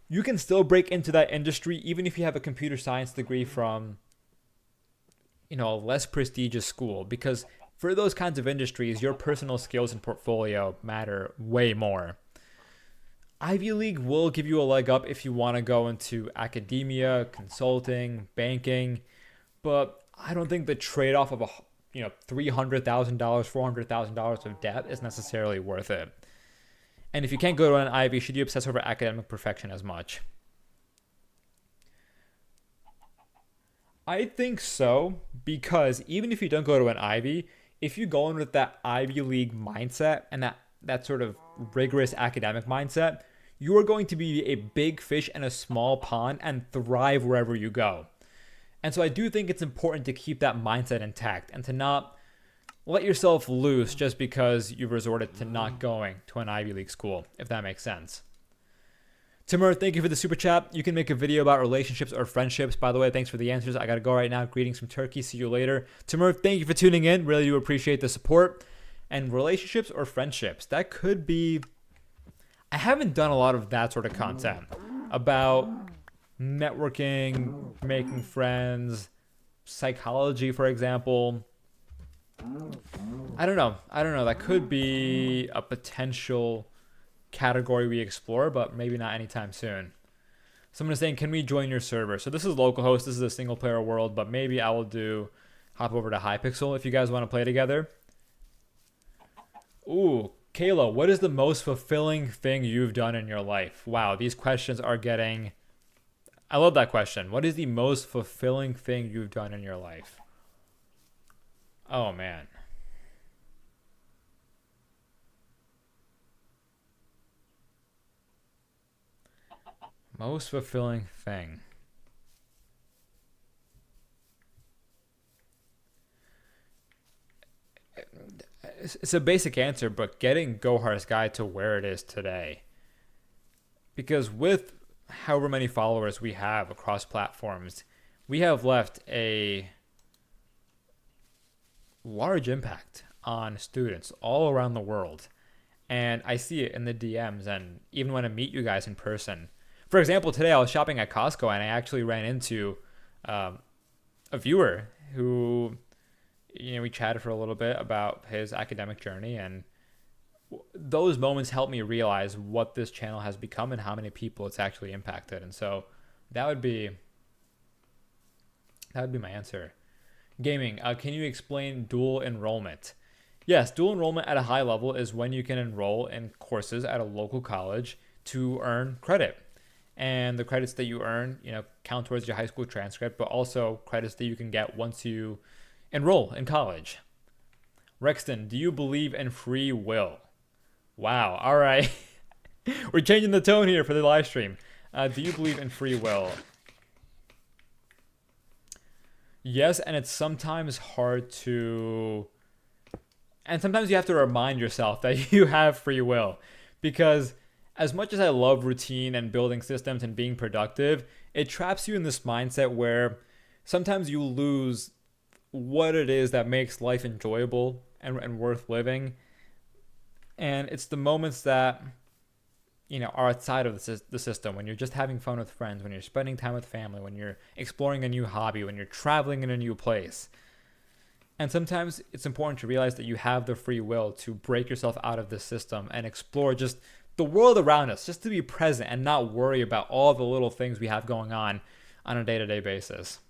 you can still break into that industry even if you have a computer science degree from, a less prestigious school, because for those kinds of industries, your personal skills and portfolio matter way more. Ivy League will give you a leg up if you want to go into academia, consulting, banking, but I don't think the trade-off of $300,000, $400,000 of debt is necessarily worth it. And if you can't go to an Ivy, should you obsess over academic perfection as much? I think so, because even if you don't go to an Ivy, if you go in with that Ivy League mindset and that sort of rigorous academic mindset, you are going to be a big fish in a small pond and thrive wherever you go. And so I do think it's important to keep that mindset intact and to not let yourself loose just because you resorted to not going to an Ivy League school, if that makes sense. Timur, thank you for the super chat. You can make a video about relationships or friendships. By the way, thanks for the answers. I got to go right now. Greetings from Turkey. See you later. Timur, thank you for tuning in. Really do appreciate the support. And relationships or friendships, that could be... I haven't done a lot of that sort of content about networking, making friends, psychology, for example. I don't know. That could be a potential category we explore, but maybe not anytime soon. Someone is saying, can we join your server? So this is localhost. This is a single player world, but maybe I will hop over to Hypixel if you guys want to play together. Ooh, Kayla, what is the most fulfilling thing you've done in your life? Wow, these questions are getting... I love that question. What is the most fulfilling thing you've done in your life? Oh, man. Most fulfilling thing. It's a basic answer, but getting Gohar's Guide to where it is today. Because with however many followers we have across platforms, we have left a large impact on students all around the world. And I see it in the DMs and even when I meet you guys in person. For example, today I was shopping at Costco and I actually ran into a viewer who, we chatted for a little bit about his academic journey, and those moments helped me realize what this channel has become and how many people it's actually impacted. And so that would be That would be my answer. Gaming. Can you explain dual enrollment? Yes, dual enrollment at a high level is when you can enroll in courses at a local college to earn credit. And the credits that you earn, count towards your high school transcript, but also credits that you can get once you enroll in college. Rexton, do you believe in free will? Wow, all right. We're changing the tone here for the live stream. Do you believe in free will? Yes, and it's sometimes hard to... And sometimes you have to remind yourself that you have free will. Because as much as I love routine and building systems and being productive, it traps you in this mindset where sometimes you lose what it is that makes life enjoyable and worth living. And it's the moments that are outside of the system, when you're just having fun with friends, when you're spending time with family, when you're exploring a new hobby, when you're traveling in a new place. And sometimes it's important to realize that you have the free will to break yourself out of this system and explore just the world around us, just to be present and not worry about all the little things we have going on a day-to-day basis.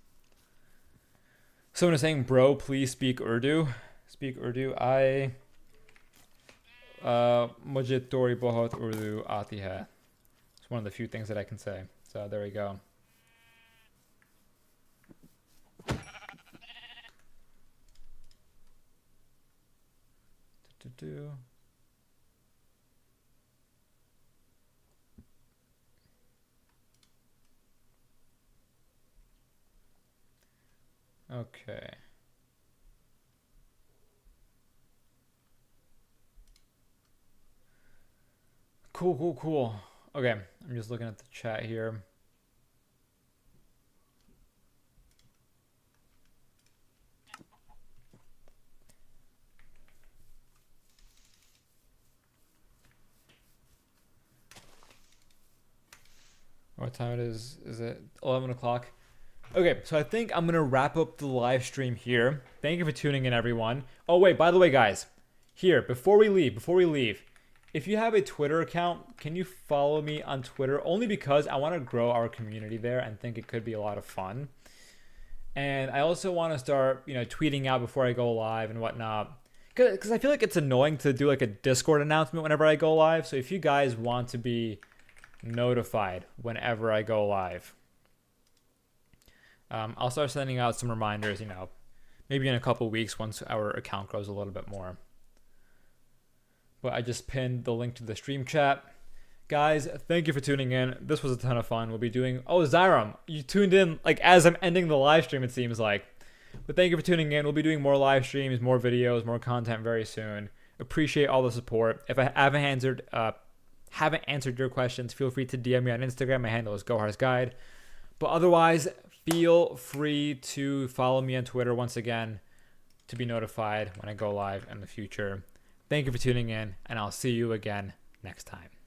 Someone is saying, bro, please speak Urdu. Speak Urdu. Mujhe thodi bahut Urdu aati hai. It's one of the few things that I can say. So there we go. Okay. Cool. Okay, I'm just looking at the chat here. What time it is? Is it 11 o'clock? Okay, so I think I'm going to wrap up the live stream here. Thank you for tuning in, everyone. Oh, wait, by the way, guys, here, before we leave, if you have a Twitter account, can you follow me on Twitter? Only because I want to grow our community there and think it could be a lot of fun. And I also want to start, tweeting out before I go live and whatnot. Because I feel like it's annoying to do like a Discord announcement whenever I go live. So if you guys want to be notified whenever I go live, I'll start sending out some reminders, maybe in a couple weeks once our account grows a little bit more. But I just pinned the link to the stream chat. Guys, thank you for tuning in. This was a ton of fun. We'll be doing... Oh, Zyram, you tuned in like as I'm ending the live stream, it seems like. But thank you for tuning in. We'll be doing more live streams, more videos, more content very soon. Appreciate all the support. If I haven't answered your questions, feel free to DM me on Instagram. My handle is GoHarsGuide. But otherwise, feel free to follow me on Twitter once again to be notified when I go live in the future. Thank you for tuning in, and I'll see you again next time.